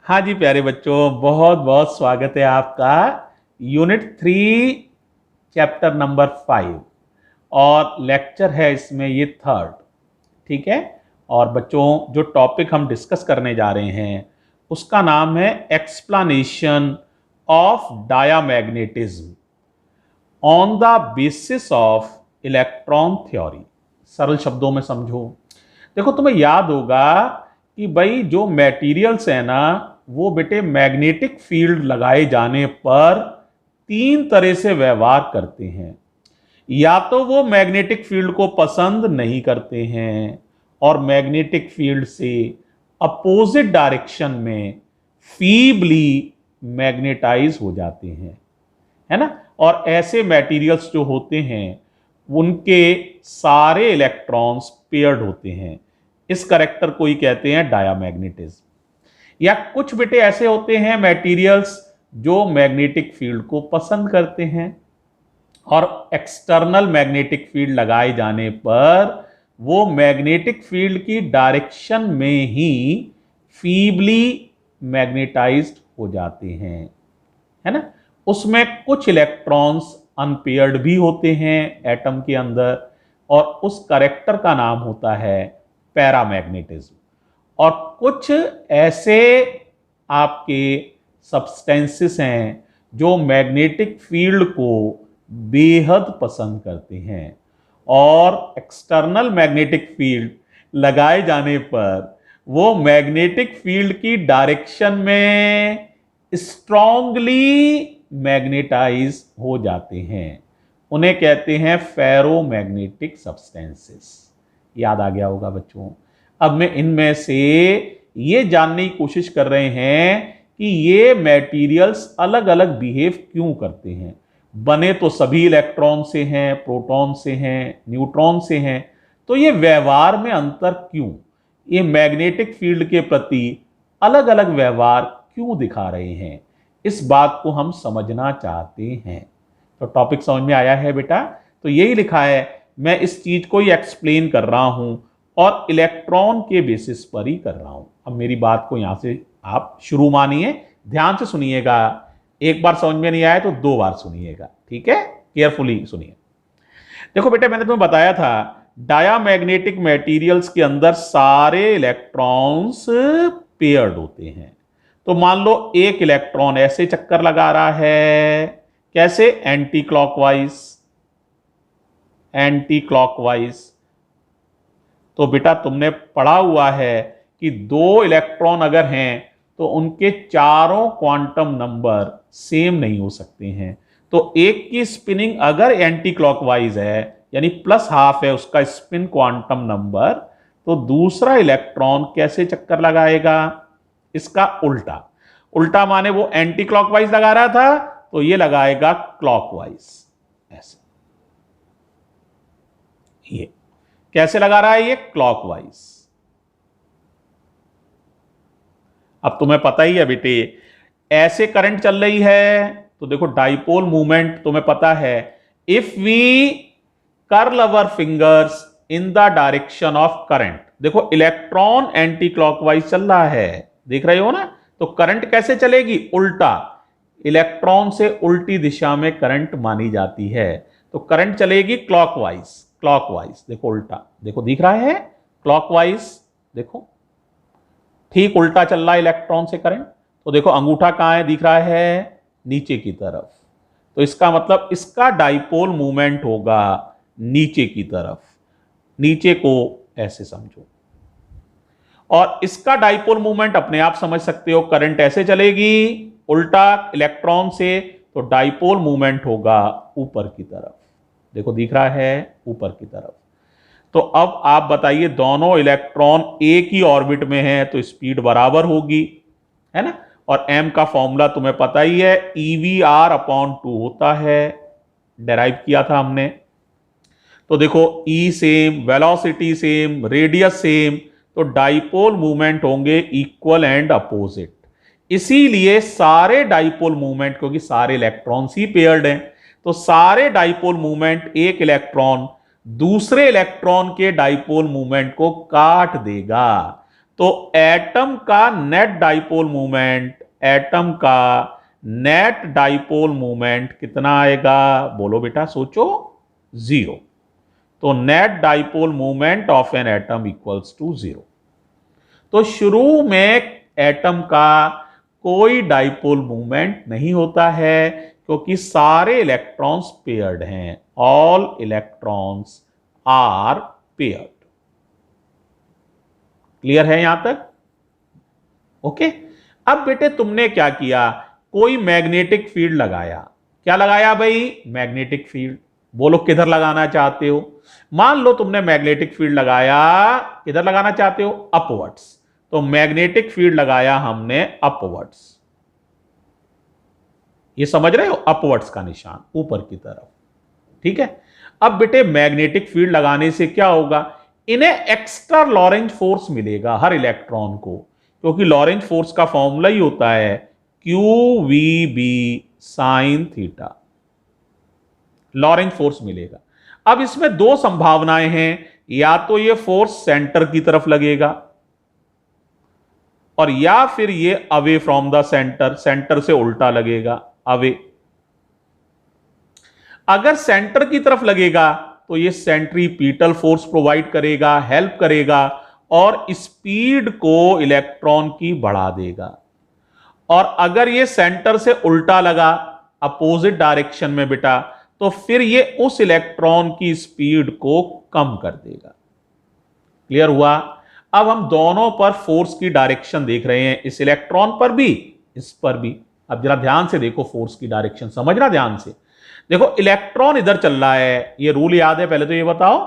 हाँ जी प्यारे बच्चों, बहुत बहुत स्वागत है आपका यूनिट 3 चैप्टर नंबर 5 और लेक्चर है इसमें ये थर्ड। ठीक है। और बच्चों, जो टॉपिक हम डिस्कस करने जा रहे हैं उसका नाम है explanation of diamagnetism on the basis of electron theory. सरल शब्दों में समझो। देखो, तुम्हें याद होगा कि भाई जो मैटेरियल्स है ना, वो बेटे मैग्नेटिक फील्ड लगाए जाने पर तीन तरह से व्यवहार करते हैं। या तो वो मैग्नेटिक फील्ड को पसंद नहीं करते हैं और मैग्नेटिक फील्ड से अपोजिट डायरेक्शन में फीबली मैग्नेटाइज हो जाते हैं, है ना। और ऐसे मटेरियल्स जो होते हैं उनके सारे इलेक्ट्रॉन्स पेयर्ड होते हैं। इस करेक्टर को ही कहते हैं डायामैग्नेटिज्म। या कुछ बेटे ऐसे होते हैं मटेरियल्स जो मैग्नेटिक फील्ड को पसंद करते हैं और एक्सटर्नल मैग्नेटिक फील्ड लगाए जाने पर वो मैग्नेटिक फील्ड की डायरेक्शन में ही फीबली मैग्नेटाइज्ड हो जाते हैं, है ना। उसमें कुछ इलेक्ट्रॉन्स अनपेयर्ड भी होते हैं एटम के अंदर और उस करेक्टर का नाम होता है पैरामैग्नेटिज्म। और कुछ ऐसे आपके सब्सटेंसेस हैं जो मैग्नेटिक फील्ड को बेहद पसंद करते हैं और एक्सटर्नल मैग्नेटिक फील्ड लगाए जाने पर वो मैग्नेटिक फील्ड की डायरेक्शन में स्ट्रांगली मैग्नेटाइज हो जाते हैं। उन्हें कहते हैं फेरोमैग्नेटिक सब्सटेंसेस। याद आ गया होगा बच्चों। अब मैं इनमें से ये जानने की कोशिश कर रहे हैं कि ये मटेरियल्स अलग अलग बिहेव क्यों करते हैं। बने तो सभी इलेक्ट्रॉन से हैं, प्रोटॉन से हैं, न्यूट्रॉन से हैं, तो ये व्यवहार में अंतर क्यों, ये मैग्नेटिक फील्ड के प्रति अलग अलग व्यवहार क्यों दिखा रहे हैं, इस बात को हम समझना चाहते हैं। तो टॉपिक समझ में आया है बेटा। तो यही लिखा है, मैं इस चीज को ही एक्सप्लेन कर रहा हूं और इलेक्ट्रॉन के बेसिस पर ही कर रहा हूं। अब मेरी बात को यहां से आप शुरू मानिए, ध्यान से सुनिएगा। एक बार समझ में नहीं आया तो दो बार सुनिएगा, ठीक है। केयरफुली सुनिए। देखो बेटे, मैंने तुम्हें बताया था डायामैग्नेटिक मटेरियल्स के अंदर सारे इलेक्ट्रॉन्स पेयर्ड होते हैं। तो मान लो एक इलेक्ट्रॉन ऐसे चक्कर लगा रहा है, कैसे, एंटी क्लॉकवाइज। एंटी क्लॉकवाइज तो बेटा तुमने पढ़ा हुआ है कि दो इलेक्ट्रॉन अगर हैं तो उनके चारों क्वांटम नंबर सेम नहीं हो सकते हैं। तो एक की स्पिनिंग अगर एंटी क्लॉकवाइज है, यानी प्लस हाफ है उसका स्पिन क्वांटम नंबर, तो दूसरा इलेक्ट्रॉन कैसे चक्कर लगाएगा, इसका उल्टा। उल्टा माने वो एंटी क्लॉकवाइज लगा रहा था तो ये लगाएगा क्लॉकवाइज। ऐसे ये कैसे लगा रहा है, ये क्लॉकवाइज। अब तुम्हें पता ही है बेटे, ऐसे करंट चल रही है तो देखो डाइपोल मूवमेंट तुम्हें पता है। If we curl our fingers in the direction of current, देखो इलेक्ट्रॉन एंटी क्लॉकवाइज चल रहा है, देख रहे हो ना। तो करंट कैसे चलेगी, उल्टा। इलेक्ट्रॉन से उल्टी दिशा में करंट मानी जाती है, तो करंट चलेगी क्लॉकवाइज। क्लॉकवाइज देखो उल्टा, देखो दिख रहा है क्लॉकवाइज, देखो ठीक उल्टा चल रहा है इलेक्ट्रॉन से करंट। तो देखो अंगूठा कहां है, दिख रहा है नीचे की तरफ। तो इसका मतलब इसका डाइपोल मूवमेंट होगा नीचे की तरफ, नीचे को ऐसे समझो। और इसका डाइपोल मूवमेंट अपने आप समझ सकते हो, करंट ऐसे चलेगी उल्टा इलेक्ट्रॉन से, तो डाइपोल मूवमेंट होगा ऊपर की तरफ। देखो दिख रहा है ऊपर की तरफ। तो अब आप बताइए, दोनों इलेक्ट्रॉन एक ही ऑर्बिट में हैं तो स्पीड बराबर होगी, है ना। और m का फॉर्मूला तुम्हें पता ही है, EVR/2 होता है, डेराइव किया था हमने। तो देखो E same, velocity same, radius same, तो डाइपोल मूवमेंट होंगे इक्वल एंड अपोजिट। इसीलिए सारे डाइपोल मूवमेंट, क्योंकि सारे इलेक्ट्रॉन्स ही पेयर्ड हैं, तो सारे डाइपोल मूवमेंट एक इलेक्ट्रॉन दूसरे इलेक्ट्रॉन के डाइपोल मूवमेंट को काट देगा। तो एटम का नेट डाइपोल मूवमेंट, एटम का नेट डाइपोल मूवमेंट कितना आएगा? बोलो बेटा, सोचो। 0। तो net dipole movement of an atom equals to 0। तो शुरू में एटम का कोई डाइपोल मूवमेंट नहीं होता है क्योंकि सारे इलेक्ट्रॉन्स पेयर्ड हैं। All electrons are paired. Clear है यहां तक? ओके। अब बेटे तुमने क्या किया? कोई मैग्नेटिक फील्ड लगाया। क्या लगाया भाई? Magnetic field. बोलो किधर लगाना चाहते हो? मान लो तुमने मैग्नेटिक फील्ड लगाया, किधर लगाना चाहते हो? अपवर्ड्स। तो मैग्नेटिक फील्ड लगाया हमने अपवर्ड्स। ये समझ रहे हो? अपवर्ड्स का निशान ऊपर की तरफ। ठीक है। अब बेटे मैग्नेटिक फील्ड लगाने से क्या होगा? इन्हें एक्स्ट्रा लॉरेंज फोर्स मिलेगा हर इलेक्ट्रॉन को, क्योंकि लॉरेंज फोर्स का फॉर्मूला ही होता है QVB sine theta. Lorentz force मिलेगा। अब इसमें दो संभावनाएं हैं, या तो ये फोर्स सेंटर की तरफ लगेगा और या फिर ये away from the centre, centre से उल्टा लगेगा, अवे। अगर सेंटर की तरफ लगेगा तो ये सेंट्रीपिटल फोर्स प्रोवाइड करेगा, हेल्प करेगा और स्पीड को इलेक्ट्रॉन की बढ़ा देगा। और अगर ये सेंटर से उल्टा लगा, अपोजिट डायरेक्शन में बेटा, तो फिर ये उस इलेक्ट्रॉन की स्पीड को कम कर देगा। क्लियर हुआ? अब हम दोनों पर फोर्स की डायरेक्शन देख रहे हैं, इस इलेक्ट्रॉन पर भी, इस पर भी। अब जरा ध्यान से देखो फोर्स की डायरेक्शन, समझना ध्यान से। देखो इलेक्ट्रॉन इधर चल रहा है, ये रूल याद है? पहले तो ये बताओ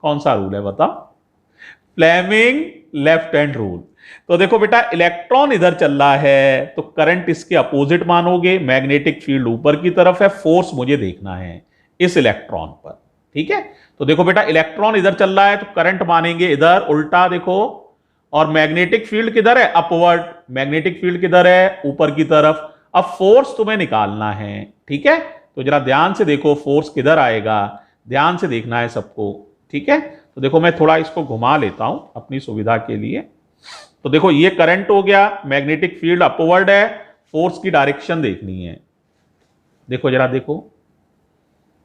कौन सा रूल है, बताओ। Fleming left hand rule. तो देखो बेटा इलेक्ट्रॉन इधर चल रहा है तो करंट इसके अपोजिट मानोगे, मैग्नेटिक फील्ड ऊपर की तरफ है, फोर्स मुझे देखना है इस इलेक्ट्रॉन पर। ठीक है। तो देखो बेटा इलेक्ट्रॉन इधर चल रहा है तो करंट मानेंगे इधर उल्टा, देखो। और मैग्नेटिक फील्ड किधर है? अपवर्ड। मैग्नेटिक फील्ड किधर है? ऊपर की तरफ। अब फोर्स तुम्हें निकालना है। ठीक है। तो जरा ध्यान से देखो फोर्स किधर आएगा, ध्यान से देखना है सबको। ठीक है। तो देखो मैं थोड़ा इसको घुमा लेता हूं अपनी सुविधा के लिए। तो देखो ये करंट हो गया, मैग्नेटिक फील्ड अपवर्ड है, फोर्स की डायरेक्शन देखनी है। देखो जरा, देखो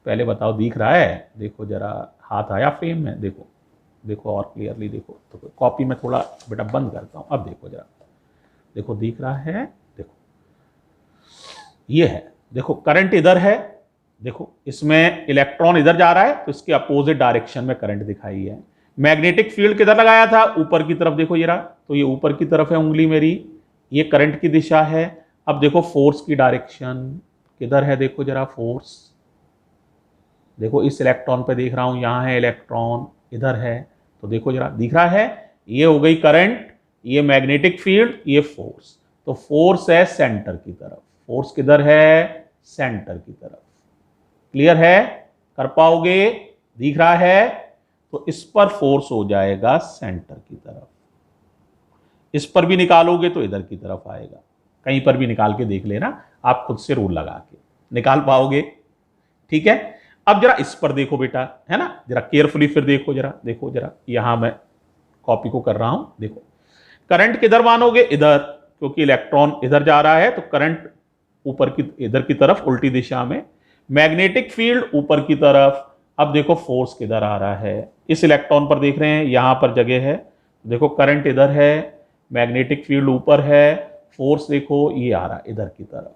पहले बताओ दिख रहा है? देखो जरा, हाथ आया फ्रेम में? देखो देखो और क्लियरली देखो। तो कॉपी में थोड़ा बेटा बंद करता हूं। अब देखो जरा, देखो दिख रहा है? देखो ये है, देखो करंट इधर है, देखो इसमें इलेक्ट्रॉन इधर जा रहा है तो इसके अपोजिट डायरेक्शन में करंट दिखाई है। मैग्नेटिक फील्ड किधर लगाया था? ऊपर की तरफ। देखो जरा, तो ये ऊपर की तरफ है उंगली मेरी, ये करंट की दिशा है। अब देखो फोर्स की डायरेक्शन किधर है? देखो जरा फोर्स, देखो इस इलेक्ट्रॉन पे देख रहा हूं, यहां है इलेक्ट्रॉन, इधर है। तो देखो जरा, दिख रहा है? ये हो गई करंट, ये मैग्नेटिक फील्ड, ये फोर्स। तो फोर्स है सेंटर की तरफ। फोर्स किधर है? सेंटर की तरफ। क्लियर है? कर पाओगे? दिख रहा है? तो इस पर फोर्स हो जाएगा सेंटर की तरफ। इस पर भी निकालोगे तो इधर की तरफ आएगा। कहीं पर भी निकाल के देख लेना, आप खुद से रूल लगा के निकाल पाओगे। ठीक है। अब जरा इस पर देखो बेटा, है ना? जरा केयरफुली फिर देखो जरा, देखो जरा, यहां मैं कॉपी को कर रहा हूं। देखो करंट किधर मानोगे? इधर, क्योंकि इलेक्ट्रॉन इधर जा रहा है तो करंट ऊपर की, इधर की तरफ, उल्टी दिशा में। मैग्नेटिक फील्ड ऊपर की तरफ। अब देखो फोर्स किधर आ रहा है? इस इलेक्ट्रॉन पर देख रहे हैं, यहां पर जगह है। देखो करंट इधर है, मैग्नेटिक फील्ड ऊपर है, फोर्स देखो ये आ रहा है इधर की तरफ,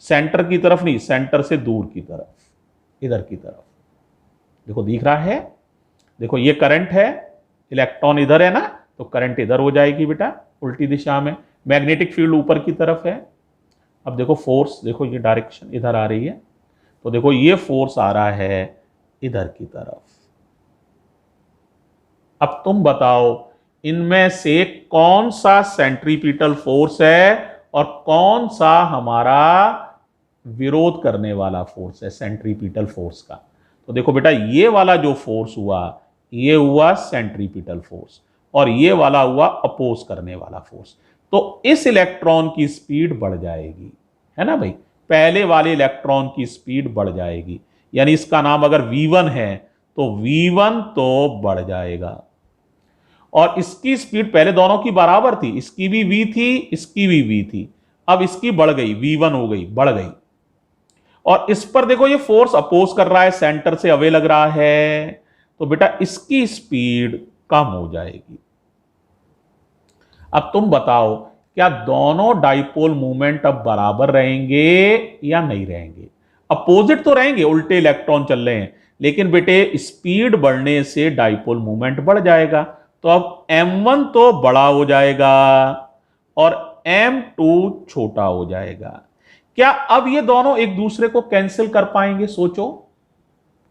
सेंटर की तरफ नहीं, सेंटर से दूर की तरफ, इधर की तरफ। देखो दिख रहा है? देखो ये करंट है, इलेक्ट्रॉन इधर है ना, तो करंट इधर हो जाएगी बेटा उल्टी दिशा में। मैग्नेटिक फील्ड ऊपर की तरफ है। अब देखो फोर्स, देखो ये डायरेक्शन इधर आ रही है, तो देखो ये फोर्स आ रहा है इधर की तरफ। अब तुम बताओ इनमें से कौन सा सेंट्रीपिटल फोर्स है और कौन सा हमारा विरोध करने वाला फोर्स है सेंट्रीपिटल फोर्स का? तो देखो बेटा ये वाला जो फोर्स हुआ, ये हुआ सेंट्रीपिटल फोर्स, और ये वाला हुआ अपोज करने वाला फोर्स। तो इस इलेक्ट्रॉन की स्पीड बढ़ जाएगी, है ना भाई? पहले वाले इलेक्ट्रॉन की स्पीड बढ़ जाएगी, यानी इसका नाम अगर V1 है तो V1 तो बढ़ जाएगा। और इसकी स्पीड पहले दोनों की बराबर थी, इसकी भी v थी, इसकी भी v थी, अब इसकी बढ़ गई, v1 हो गई, बढ़ गई। और इस पर देखो ये फोर्स अपोज कर रहा है, सेंटर से अवे लग रहा है, तो बेटा इसकी स्पीड कम हो जाएगी। अब तुम बताओ क्या दोनों डाइपोल मूवमेंट अब बराबर रहेंगे या नहीं रहेंगे? अपोजिट तो रहेंगे, उल्टे इलेक्ट्रॉन चल रहे हैं, लेकिन बेटे स्पीड बढ़ने से डाइपोल मूवमेंट बढ़ जाएगा, तो अब m1 तो बड़ा हो जाएगा और m2 छोटा हो जाएगा। क्या अब ये दोनों एक दूसरे को कैंसिल कर पाएंगे? सोचो,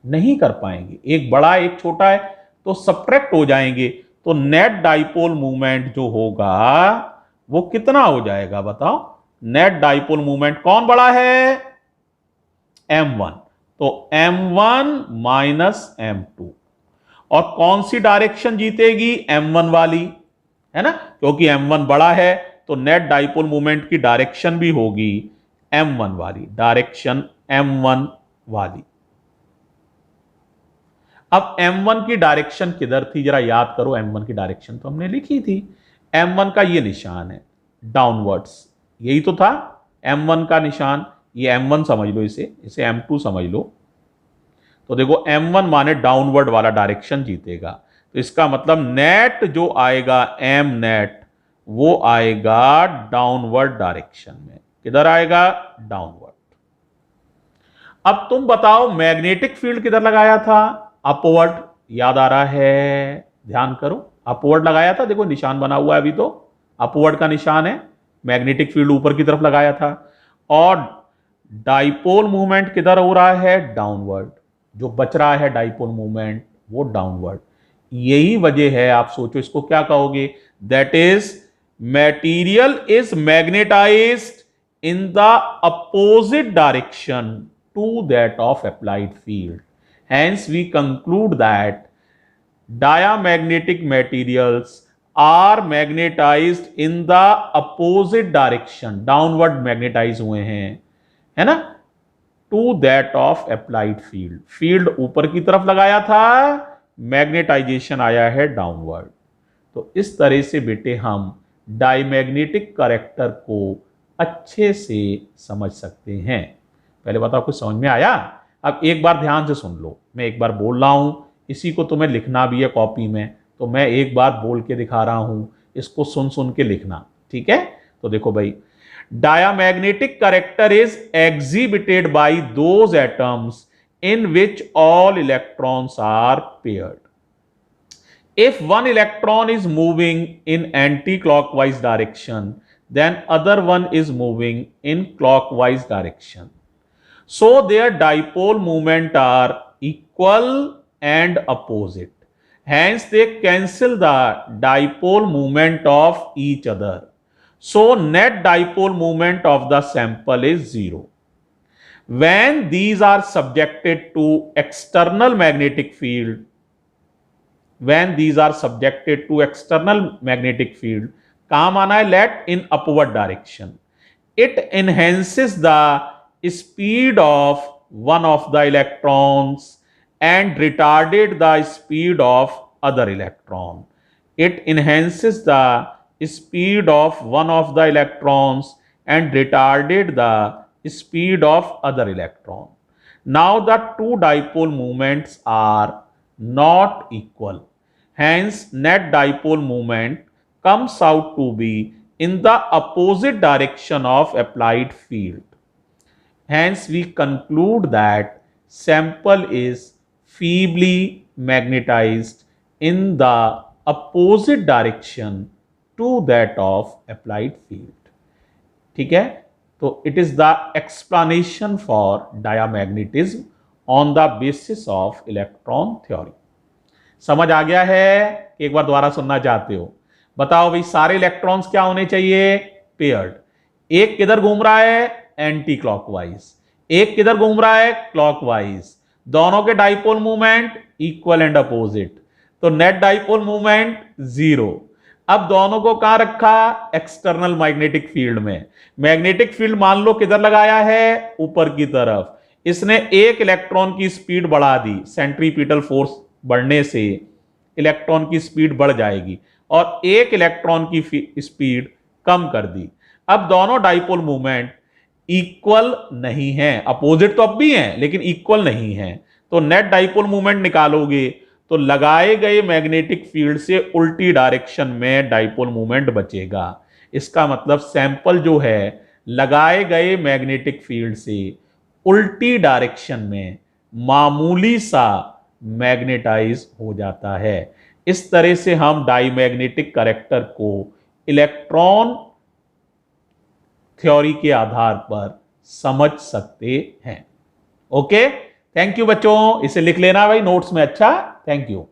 नहीं कर पाएंगे। एक बड़ा एक छोटा है तो सब्ट्रैक्ट हो जाएंगे, तो नेट डाइपोल मूवमेंट जो होगा वो कितना हो जाएगा बताओ? नेट डाइपोल मूवमेंट कौन बड़ा है? m1, तो m1 माइनस m2। और कौन सी डायरेक्शन जीतेगी? m1 वाली, है ना, क्योंकि m1 बड़ा है तो नेट डाइपोल मूवमेंट की डायरेक्शन भी होगी m1 वाली, डायरेक्शन m1 वाली। अब m1 की डायरेक्शन किधर थी जरा याद करो, m1 की डायरेक्शन तो हमने लिखी थी, m1 का ये निशान है डाउनवर्ड्स, यही तो था m1 का निशान, ये m1 समझ लो, इसे m2 समझ लो। तो देखो m1 माने डाउनवर्ड वाला डायरेक्शन जीतेगा, तो इसका मतलब नेट जो आएगा m नेट वो आएगा डाउनवर्ड डायरेक्शन में। किधर आएगा? डाउनवर्ड। अब तुम बताओ मैग्नेटिक फील्ड किधर लगाया था? अपवर्ड, याद आ रहा है? ध्यान करो, अपवर्ड लगाया था, देखो निशान बना हुआ है अभी, तो अपवर्ड का निशान है, मैग्नेटिक फील्ड ऊपर की तरफ लगाया था। और डाइपोल मूवमेंट किधर हो रहा है? डाउनवर्ड, जो बच रहा है डाइपोल मूवमेंट वो डाउनवर्ड। यही वजह है, आप सोचो इसको क्या कहोगे? That is material is magnetised in the opposite direction to that of applied field. Hence we conclude that diamagnetic materials are magnetized in the opposite direction, downward magnetize हुए हैं, है ना, to that of applied field। Field ऊपर की तरफ लगाया था, magnetisation आया है डाउनवर्ड। तो इस तरह से बेटे हम डायमैग्नेटिक कैरेक्टर को अच्छे से समझ सकते हैं। पहले बताओ कुछ समझ में आया? अब एक बार ध्यान से सुन लो, मैं एक बार बोल रहा हूं, इसी को तुम्हें लिखना भी है कॉपी में, तो मैं एक बार बोल के दिखा रहा हूं, इसको सुन सुन के लिखना, ठीक है? तो देखो भाई, diamagnetic character is exhibited by those atoms in which all electrons are paired. If one electron is moving in anti clockwise direction, then other one is moving in clockwise direction, so their dipole moment are equal and opposite, hence they cancel the dipole moment of each other, so net dipole moment of the sample is 0. When these are subjected to external magnetic field, काम आना है let in upward direction, it enhances the speed of one of the electrons and retarded the speed of other electron. It enhances the speed of one of the electrons and retarded the speed of other electron. Now the two dipole moments are not equal. Hence net dipole moment comes out to be in the opposite direction of applied field. Hence we conclude that sample is feebly magnetized in the opposite direction to that of applied field. ठीक है? तो it is the explanation for diamagnetism on the basis of electron theory. समझ आ गया है? एक बार दोबारा सुनना चाहते हो? बताओ भाई, सारे इलेक्ट्रॉन्स क्या होने चाहिए? पेयर्ड। एक किधर घूम रहा है? Anti clockwise. एक किधर घूम रहा है? क्लॉकवाइज। दोनों के dipole movement equal and opposite, तो नेट डाइपोल मूवमेंट 0। अब दोनों को कहां रखा? एक्सटर्नल मैग्नेटिक फील्ड में। मैग्नेटिक फील्ड मान लो किधर लगाया है? ऊपर की तरफ। इसने एक इलेक्ट्रॉन की स्पीड बढ़ा दी, सेंट्रीपिटल फोर्स बढ़ने से इलेक्ट्रॉन की स्पीड बढ़ जाएगी और एक इलेक्ट्रॉन की स्पीड कम कर दी। अब दोनों डाइपोल मूवमेंट इक्वल नहीं है, अपोजिट तो अब भी हैं लेकिन इक्वल नहीं है। तो नेट डाइपोल मूवमेंट निकालोगे तो लगाए गए मैग्नेटिक फील्ड से उल्टी डायरेक्शन में डाइपोल मूवमेंट बचेगा। इसका मतलब सैंपल जो है लगाए गए मैग्नेटिक फील्ड से उल्टी डायरेक्शन में मामूली सा मैग्नेटाइज हो जाता है। इस तरह से हम डाईमैग्नेटिक कैरेक्टर को इलेक्ट्रॉन थ्योरी के आधार पर समझ सकते हैं। ओके, थैंक यू बच्चों, इसे लिख लेना भाई नोट्स में। अच्छा, थैंक यू।